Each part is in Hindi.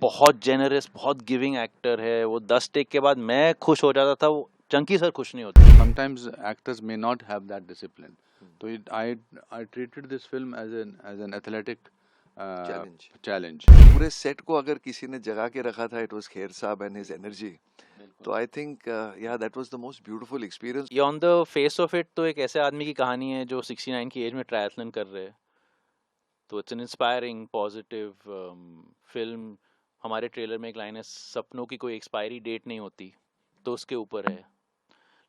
बहुत जेनरस, बहुत गिविंग एक्टर है वो। 10 टेक के बाद मैं खुश हो जाता था, वो चंकी सर खुश नहीं होते। Sometimes actors may not have that discipline. So I treated this film as an athletic challenge. पूरे सेट को अगर किसी ने जगा के रखा था, इट वाज खेर साहब एंड हिज एनर्जी। तो I think yeah that was the most beautiful experience. ये on the face of it तो एक ऐसे आदमी की कहानी है जो 69 की एज में ट्रायथलन कर रहे हैं। तो it's an inspiring positive film. हमारे ट्रेलर में एक लाइन है, सपनों की कोई एक्सपायरी डेट नहीं होती, तो उसके ऊपर है।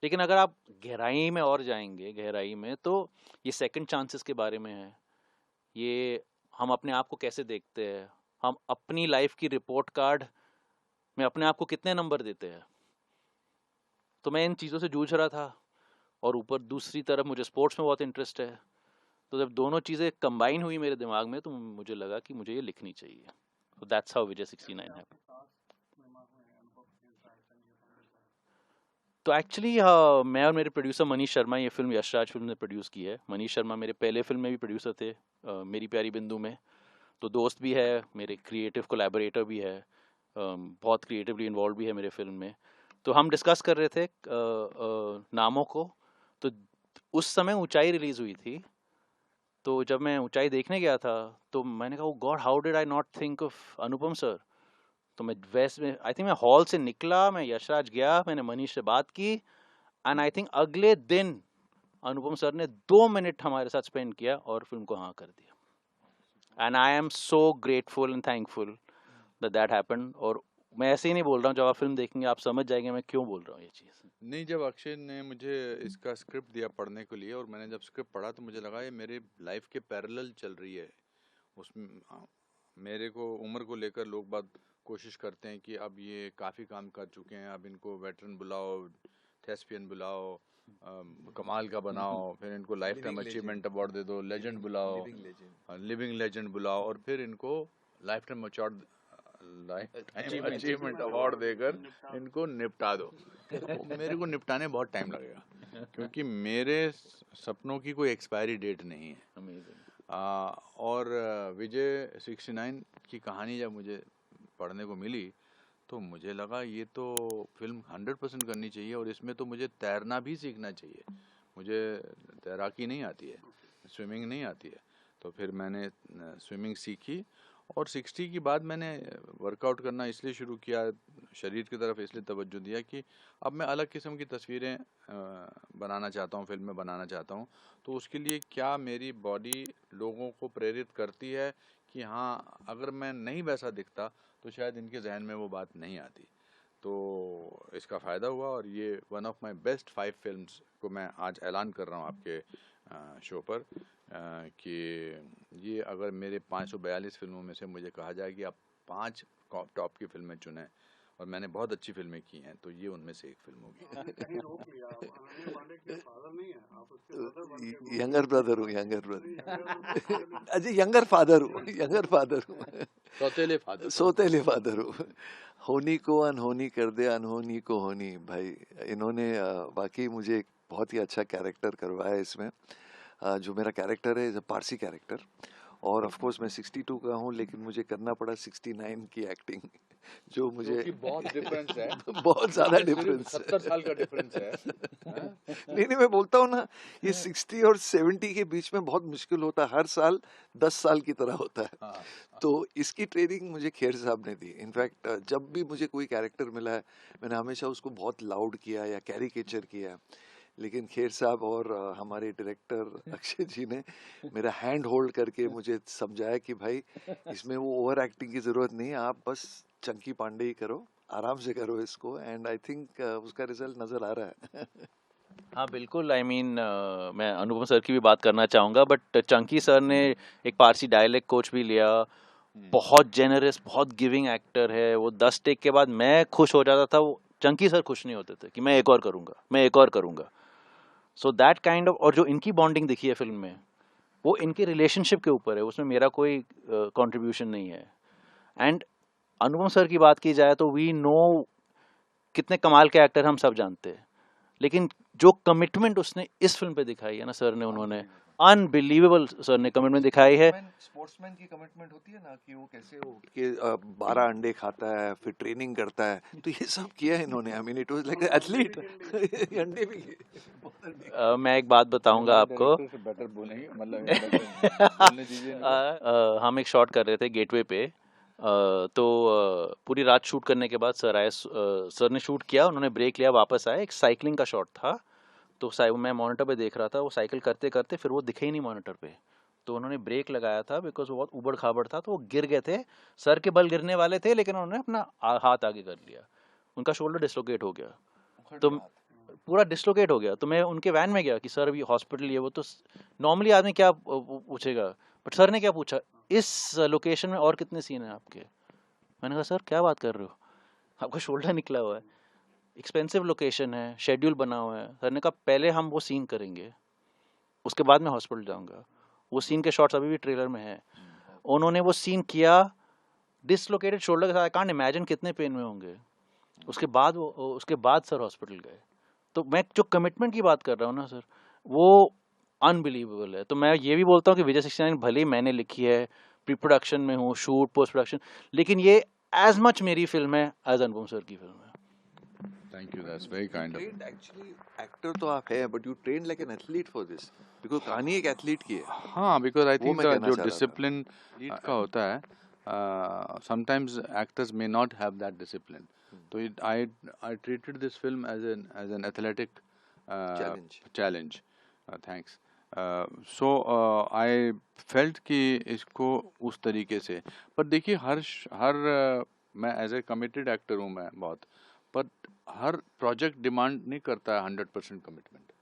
लेकिन अगर आप गहराई में और जाएंगे, गहराई में, तो ये सेकंड चांसेस के बारे में है। ये हम अपने आप को कैसे देखते हैं, हम अपनी लाइफ की रिपोर्ट कार्ड में अपने आप को कितने नंबर देते हैं। तो मैं इन चीज़ों से जूझ रहा था, और ऊपर दूसरी तरफ मुझे स्पोर्ट्स में बहुत इंटरेस्ट है। तो जब दोनों चीज़ें कंबाइन हुई मेरे दिमाग में, तो मुझे लगा कि मुझे ये लिखनी चाहिए। तो दैट्स हाउ विजय 69 है। तो एक्चुअली मैं और मेरे प्रोड्यूसर मनीष शर्मा, ये फिल्म यशराज फिल्म ने प्रोड्यूस की है। मनीष शर्मा मेरे पहले फिल्म में भी प्रोड्यूसर थे, मेरी प्यारी बिंदु में। तो दोस्त भी है, मेरे क्रिएटिव कोलैबोरेटर भी है, बहुत क्रिएटिवली इन्वॉल्व भी है मेरे फिल्म में। तो हम डिस्कस कर रहे थे नामों को। तो उस समय ऊंचाई रिलीज हुई थी। तो जब मैं ऊंचाई देखने गया था, तो मैंने कहा, God how did I not think of Anupam sir. तो मैं वैसे में आई थिंक मैं हॉल से निकला, मैं यशराज गया, मैंने मनीष से बात की, एंड आई थिंक अगले दिन अनुपम सर ने 2 मिनट हमारे साथ स्पेंड किया और फिल्म को हाँ कर दिया। And I am so grateful and thankful that happened. और मैं ऐसे ही नहीं बोल रहा हूँ, जब आप फिल्म देखेंगे आप समझ जाएंगे मैं क्यों बोल रहा हूँ ये चीज़। नहीं, जब अक्षय ने मुझे इसका स्क्रिप्ट दिया पढ़ने के लिए, और मैंने जब स्क्रिप्ट पढ़ा, तो मुझे लगा ये मेरे लाइफ के पैरेलल चल रही है। उसमें मेरे को उम्र को लेकर लोग बात कोशिश करते हैं कि अब ये काफ़ी काम कर चुके हैं, अब इनको वेटरन बुलाओ, थेस्पियन बुलाओ, कमाल का बनाओ, फिर इनको लाइफ टाइम अचीवमेंट अवार्ड दे दो, लेजेंड बुलाओ, लिविंग लेजेंड बुलाओ, और फिर इनको लाइफ टाइम अचीवमेंट अवार्ड देकर इनको निपटा दो। तो मेरे को निपटाने बहुत टाइम लगेगा, क्योंकि मेरे सपनों की कोई एक्सपायरी डेट नहीं है। और विजय 69 की कहानी जब मुझे पढ़ने को मिली, तो मुझे लगा ये तो फिल्म 100% करनी चाहिए, और इसमें तो मुझे तैरना भी सीखना चाहिए। मुझे तैराकी नहीं आती है, स्विमिंग नहीं आती है। तो फिर मैंने स्विमिंग सीखी, और 60 के बाद मैंने वर्कआउट करना इसलिए शुरू किया, शरीर की तरफ इसलिए तवज्जो दिया कि अब मैं अलग किस्म की तस्वीरें बनाना चाहता हूँ, फिल्म में बनाना चाहता हूँ। तो उसके लिए क्या मेरी बॉडी लोगों को प्रेरित करती है कि हाँ, अगर मैं नहीं वैसा दिखता तो शायद इनके जहन में वो बात नहीं आती। तो इसका फ़ायदा हुआ, और ये one of my best 5 films को मैं आज ऐलान कर रहा हूँ आपके शो पर, कि ये अगर मेरे 542 फिल्मों में से मुझे कहा जाए कि आप 5 टॉप की फिल्में चुनें, और मैंने बहुत अच्छी फिल्में की हैं, तो ये उनमें से एक फिल्म होगी। यंगर ब्रदर हूँ, younger brother. Ajay younger father हूँ, यंगर फादर हूँ, सोतेले फादर हूँ। होनी को अनहोनी कर दे, अनहोनी को होनी। भाई इन्होंने वाकई मुझे एक बहुत ही अच्छा कैरेक्टर करवाया इसमें। जो मेरा कैरेक्टर है, इज अ पारसी कैरेक्टर, और ऑफ कोर्स मैं 62 का हूँ, लेकिन मुझे करना पड़ा 69 की एक्टिंग, जो मुझे बहुत डिफरेंस है, बहुत ज्यादा डिफरेंस, 70 साल का डिफरेंस है। नहीं, मैं बोलता हूँ ना, ये 60 और 70 के बीच में बहुत मुश्किल होता है, हर साल 10 साल की तरह होता है। तो इसकी ट्रेनिंग मुझे खेर साहब ने दी। इनफैक्ट जब भी मुझे कोई कैरेक्टर मिला है, मैंने हमेशा उसको बहुत लाउड किया या कैरिकेचर किया, लेकिन खेर साहब और हमारे डायरेक्टर अक्षय जी ने मेरा हैंड होल्ड करके मुझे समझाया कि भाई इसमें वो ओवर एक्टिंग की ज़रूरत नहीं है, आप बस चंकी पांडे ही करो, आराम से करो इसको, एंड आई थिंक उसका रिजल्ट नज़र आ रहा है। हाँ बिल्कुल, आई मीन मैं अनुपम सर की भी बात करना चाहूँगा, बट चंकी सर ने एक पारसी डायलेक्ट कोच भी लिया। बहुत जेनरस, बहुत गिविंग एक्टर है वो। 10 टेक के बाद मैं खुश हो जाता था, वो चंकी सर खुश नहीं होते थे कि मैं एक और करूँगा, मैं एक और करूँगा। सो दैट काइंड ऑफ, और जो इनकी बॉन्डिंग दिखी है फिल्म में, वो इनके रिलेशनशिप के ऊपर है, उसमें मेरा कोई कंट्रीब्यूशन नहीं है। एंड अनुपम सर की बात की जाए तो वी नो कितने कमाल के एक्टर हम सब जानते हैं, लेकिन जो कमिटमेंट उसने इस फिल्म पे दिखाई है ना सर ने, उन्होंने अनबिलीवेबल सर ने कमिटमेंट दिखाई है। स्पोर्ट्समैन की कमिटमेंट होती है ना कि वो कैसे उठ के 12 अंडे खाता है, फिर ट्रेनिंग करता है, तो ये सब किया है इन्होंने। I mean it was like athlete. अंडे भी मैं एक बात बताऊंगा आपको। बेटर बोलेंगे, मतलब बोलने दीजिए इनको। हम एक शॉट कर रहे थे गेटवे पे, तो पूरी रात शूट करने के बाद सर आए, सर ने शूट किया, उन्होंने ब्रेक लिया, वापस आए, एक साइकिलिंग का शॉट था, तो मैं मॉनिटर पे देख रहा था, वो साइकिल करते करते फिर वो दिखे ही नहीं मॉनिटर पे, तो उन्होंने ब्रेक लगाया था बिकॉज वो बहुत उबड़ खाबड़ था, तो वो गिर गए थे, सर के बल गिरने वाले थे, लेकिन उन्होंने अपना हाथ आगे कर लिया, उनका शोल्डर डिसलोकेट हो गया, तो पूरा डिसलोकेट हो गया। तो मैं उनके वैन में गया कि सर अभी हॉस्पिटल ही है, वो तो नॉर्मली आदमी क्या पूछेगा, बट सर ने क्या पूछा, इस लोकेशन में और कितने सीन हैं आपके? मैंने कहा सर क्या बात कर रहे हो, आपका शोल्डर निकला हुआ है, एक्सपेंसिव लोकेशन है, शेड्यूल बना हुआ है। सर ने कहा पहले हम वो सीन करेंगे, उसके बाद मैं हॉस्पिटल जाऊंगा। वो सीन के शॉट्स अभी भी ट्रेलर में है। उन्होंने वो सीन किया डिसलोकेटेड शोल्डर के साथ, आई कांट इमेजिन कितने पेन में होंगे। उसके बाद सर हॉस्पिटल गए। तो मैं जो कमिटमेंट की बात कर रहा हूँ ना सर, वो अनबिलीवेबल है। तो मैं ये भी बोलता हूँ कि विजय 69 भले ही मैंने लिखी है, प्री प्रोडक्शन में हूँ, शूट पोस्ट प्रोडक्शन, लेकिन ये एज मच मेरी फिल्म है एज अनुपम सर की फिल्म है। Thank you, that's very kind of you. Actually actor तो आप हैं, but you train like an athlete for this, because कहानी एक एथलीट की है। हाँ, because I वो think मैं कहना जो चाह रहा था। डिसिप्लिन लीड का होता है, sometimes actors may not have that discipline. So I treated this film as an athletic challenge. Thanks. So I felt कि इसको उस तरीके से, पर देखिए मैं एज ए कमिटेड एक्टर हूँ मैं बहुत, पर हर प्रोजेक्ट डिमांड नहीं करता है 100% कमिटमेंट।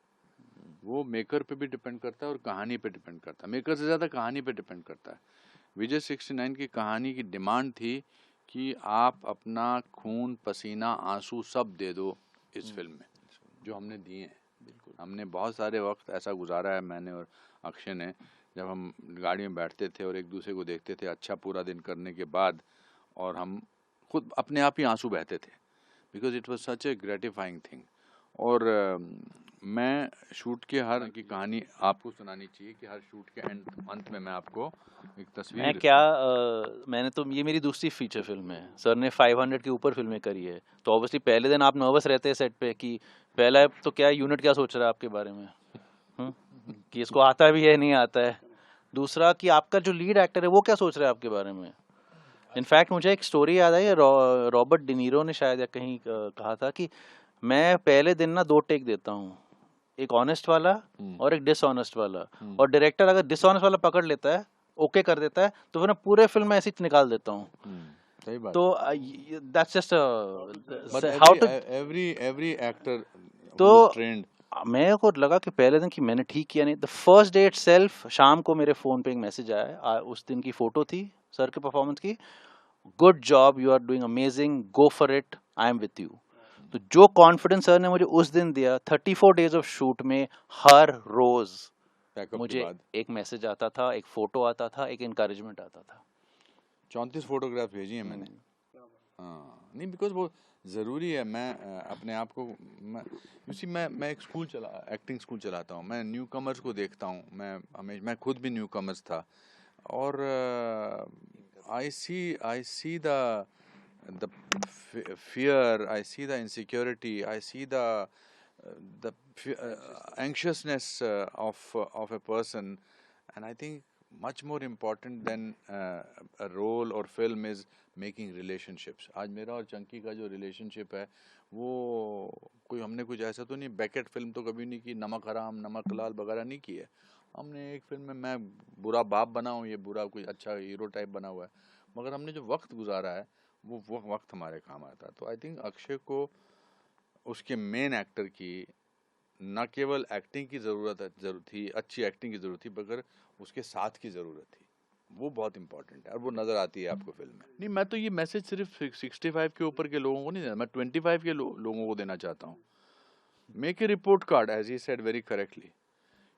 वो मेकर पे भी डिपेंड करता है और कहानी पे डिपेंड करता है, मेकर से ज़्यादा कहानी पे डिपेंड करता है। विजय 69 की कहानी की डिमांड थी कि आप अपना खून पसीना आंसू सब दे दो इस फिल्म में, जो हमने दिए हैं। बिल्कुल, हमने बहुत सारे वक्त ऐसा गुजारा है, मैंने और अक्षय ने, जब हम गाड़ी में बैठते थे और एक दूसरे को देखते थे अच्छा पूरा दिन करने के बाद, और हम खुद अपने आप ही आंसू बहते थे, because it was such A gratifying thing. और मैं शूट के हर की कहानी आपको सुनानी चाहिए कि हर शूट के अंत में मैं आपको एक तस्वीर मैंने तो, ये मेरी दूसरी फीचर फिल्म है, सर ने 500 के ऊपर फिल्में करी है, तो ऑब्वियसली पहले दिन आप नर्वस रहते हैं सेट पे कि पहला तो क्या यूनिट क्या सोच रहा है आपके बारे में, कि इसको आता भी है नहीं आता है, दूसरा कि आपका जो लीड एक्टर है वो क्या सोच रहा है आपके बारे में। इनफैक्ट मुझे एक स्टोरी याद आई, रॉबर्ट डिनीरो ने शायद या कहीं कहा था कि मैं पहले दिन ना 2 टेक देता हूँ, एक ऑनेस्ट वाला और एक डिसऑनेस्ट वाला, और डायरेक्टर अगर डिसऑनेस्ट वाला पकड़ लेता है, ओके कर देता है, तो फिर मैं पूरे फिल्म में ऐसे ही निकाल देता हूँ। सही बात। तो that's just how to every actor to trend. मेरे को लगा कि पहले दिन कि मैंने ठीक किया नहीं, द फर्स्ट डे इटसेल्फ शाम को मेरे फोन पे एक मैसेज आया, उस दिन की फोटो थी सर के परफॉर्मेंस की, good job, you are doing amazing, go for it, I am with you. तो जो कॉन्फिडेंस सर ने मुझे उस दिन दिया, 34 डेज ऑफ शूट में हर रोज मुझे एक मैसेज आता था, एक फोटो आता था, एक इनकरेजमेंट आता था। 34 फोटोग्राफ भेजी है मैंने। हाँ, नहीं, बिकॉज वो ज़रूरी है। मैं अपने आप को मैं एक एक्टिंग स्कूल चलाता हूँ, मैं न्यू कमर्स को देखता हूँ, मैं खुद भी न्यू कमर्स था, और I see the fear, I see the insecurity, I see the anxiousness of a person, and I think much more important than a role or film is making relationships. आज मेरा और चंकी का जो रिलेशनशिप है, वो हमने कुछ ऐसा तो नहीं, बैकेट फिल्म तो कभी नहीं की, नमक हराम नमक लाल वगैरह नहीं की है हमने। एक फिल्म में मैं बुरा बाप बना हूँ, ये बुरा कोई अच्छा हीरो टाइप बना हुआ है, मगर हमने जो वक्त गुजारा है वो वक्त हमारे काम आता है। तो आई थिंक अक्षय को उसके मेन एक्टर की न केवल एक्टिंग की ज़रूरत थी, अच्छी एक्टिंग की ज़रूरत थी, मगर उसके साथ की ज़रूरत थी। वो बहुत इंपॉर्टेंट है और वो नज़र आती है आपको फिल्म में। नहीं, मैं तो ये मैसेज सिर्फ 65 के ऊपर के लोगों को नहीं देना, मैं 25 के लोगों को देना चाहता हूँ। Make a report card, as he said very correctly,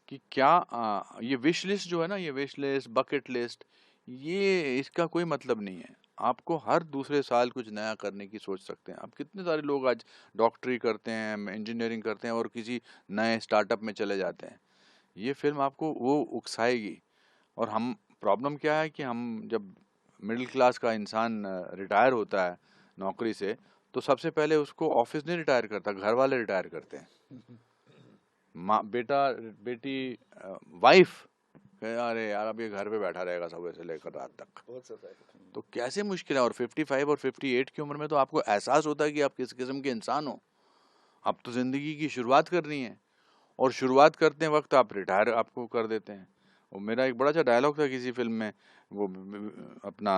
कि क्या ये विश लिस्ट जो है ना, ये विश लिस्ट, बकेट लिस्ट, ये इसका कोई मतलब नहीं है। आपको हर दूसरे साल कुछ नया करने की सोच सकते हैं। अब कितने सारे लोग आज डॉक्टरी करते हैं, इंजीनियरिंग करते हैं और किसी नए स्टार्टअप में चले जाते हैं। ये फिल्म आपको वो उकसाएगी। और हम प्रॉब्लम क्या है कि हम जब मिडिल क्लास का इंसान रिटायर होता है नौकरी से, तो सबसे पहले उसको ऑफिस नहीं रिटायर करता, घर वाले रिटायर करते हैं। माँ, बेटा, बेटी, वाइफ, अरे यार अब ये घर पे बैठा रहेगा सुबह से लेकर रात तक। तो कैसे मुश्किल है। और 55 और 58 की उम्र में तो आपको एहसास होता है कि आप किस किस्म के इंसान हो। अब तो जिंदगी की शुरुआत करनी है, और शुरुआत करते वक्त आप रिटायर आपको कर देते हैं। और मेरा एक बड़ा अच्छा डायलॉग था किसी फिल्म में, वो अपना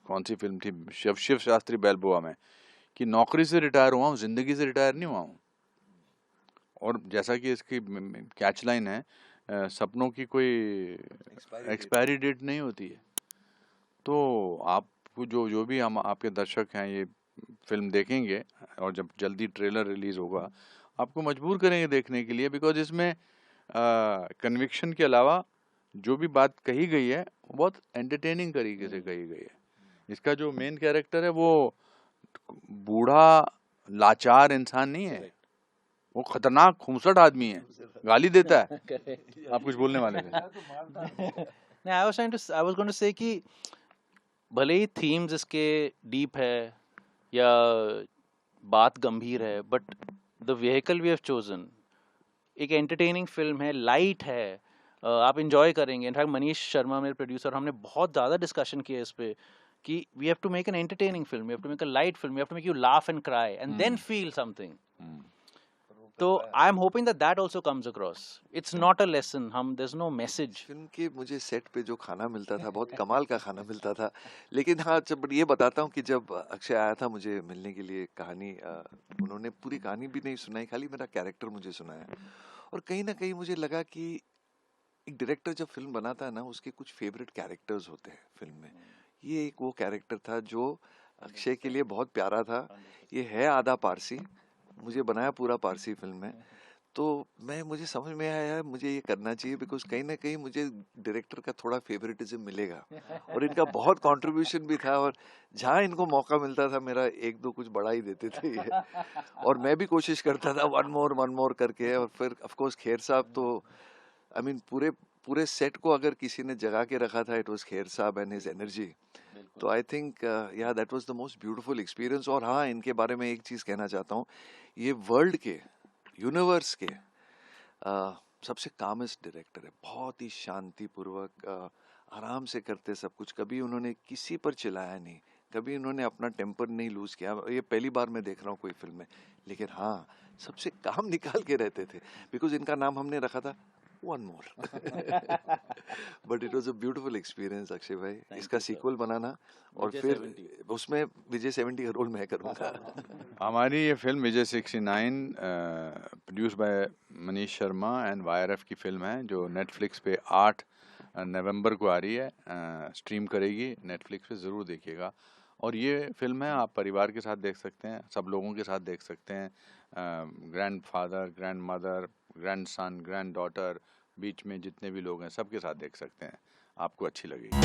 कौन सी फिल्म थी, शिव शास्त्री बैलबोआ में, कि नौकरी से रिटायर हुआ हूँ, जिंदगी से रिटायर नहीं हुआ हूँ। और जैसा कि इसकी कैच लाइन है, सपनों की कोई एक्सपायरी डेट नहीं होती है। तो आपको जो भी हम आपके दर्शक हैं ये फिल्म देखेंगे, और जब जल्दी ट्रेलर रिलीज होगा आपको मजबूर करेंगे देखने के लिए, बिकॉज इसमें कन्विक्शन के अलावा जो भी बात कही गई है वो बहुत एंटरटेनिंग तरीके से कही गई है। इसका जो मेन कैरेक्टर है वो बूढ़ा लाचार इंसान नहीं है, वो खतरनाक खूंसट आदमी है, गाली देता है। आप कुछ बोलने वाले थे? नहीं, I was going to say कि भले ही थीम्स इसके डीप है या बात गंभीर है, but the vehicle we have chosen एक एंटरटेनिंग फिल्म है, लाइट है, आप इंजॉय करेंगे। इनफैक्ट मनीष शर्मा मेरे प्रोड्यूसर, हमने बहुत ज़्यादा डिस्कशन किया इस पे कि we have to make an entertaining film, we have to make a light film, we have to make you laugh and cry and then feel something. तो I am hoping that that also comes across. It's not a lesson, hmm there is no message. Film के मुझे सेट पे जो खाना मिलता था बहुत कमाल का खाना मिलता था। लेकिन हाँ, जब ये बताता हूँ कि जब अक्षय आया था मुझे मिलने के लिए, कहानी उन्होंने पूरी कहानी भी नहीं सुनाई, खाली मेरा कैरेक्टर मुझे सुनाया। और कहीं ना कहीं मुझे लगा कि एक डायरेक्टर जब फिल्म बनाता है ना, उसके कुछ फेवरेट कैरेक्टर्स होते हैं फिल्म में। ये एक वो कैरेक्टर था जो अक्षय के लिए बहुत प्यारा था। ये है आधा पारसी, मुझे बनाया पूरा पारसी फिल्म में। तो मुझे समझ में आया मुझे ये करना चाहिए, बिकॉज कहीं ना कहीं मुझे डायरेक्टर का थोड़ा फेवरेटिज्म मिलेगा, और इनका बहुत कंट्रीब्यूशन भी था। और जहाँ इनको मौका मिलता था मेरा एक दो कुछ बढ़ा ही देते थे ये। और मैं भी कोशिश करता था वन मोर करके। और फिर ऑफ कोर्स खेर साहब तो आई मीन पूरे सेट को अगर किसी ने जगा के रखा था, इट वाज खेर साहब एंड हिज एनर्जी। तो I think yeah that was the most beautiful experience. और हाँ, इनके बारे में एक चीज कहना चाहता हूँ, ये वर्ल्ड के यूनिवर्स के सबसे कामेस्ट डायरेक्टर है। बहुत ही शांतिपूर्वक आराम से करते सब कुछ। कभी उन्होंने किसी पर चिल्लाया नहीं, कभी उन्होंने अपना टेम्पर नहीं लूज किया। ये पहली बार मैं देख रहा हूँ कोई फिल्म में। लेकिन हाँ, सबसे काम निकाल के रहते थे, बिकॉज इनका नाम हमने रखा था one more. But it was a beautiful experience Akshay भाई। इसका सीक्वल बनाना, और फिर उसमें विजय 70 का रोल मैं करूँगा। हमारी ये film Vijay 69 produce by Manish Sharma and YRF की फिल्म है, जो नेटफ्लिक्स पे 8 नवंबर को आ रही है, स्ट्रीम करेगी नेटफ्लिक्स पे, ज़रूर देखिएगा। और ये फिल्म है आप परिवार के साथ देख सकते हैं, सब लोगों के साथ देख सकते हैं, grandfather, grandmother, grandson, granddaughter, बीच में जितने भी लोग हैं सबके साथ देख सकते हैं, आपको अच्छी लगेगी।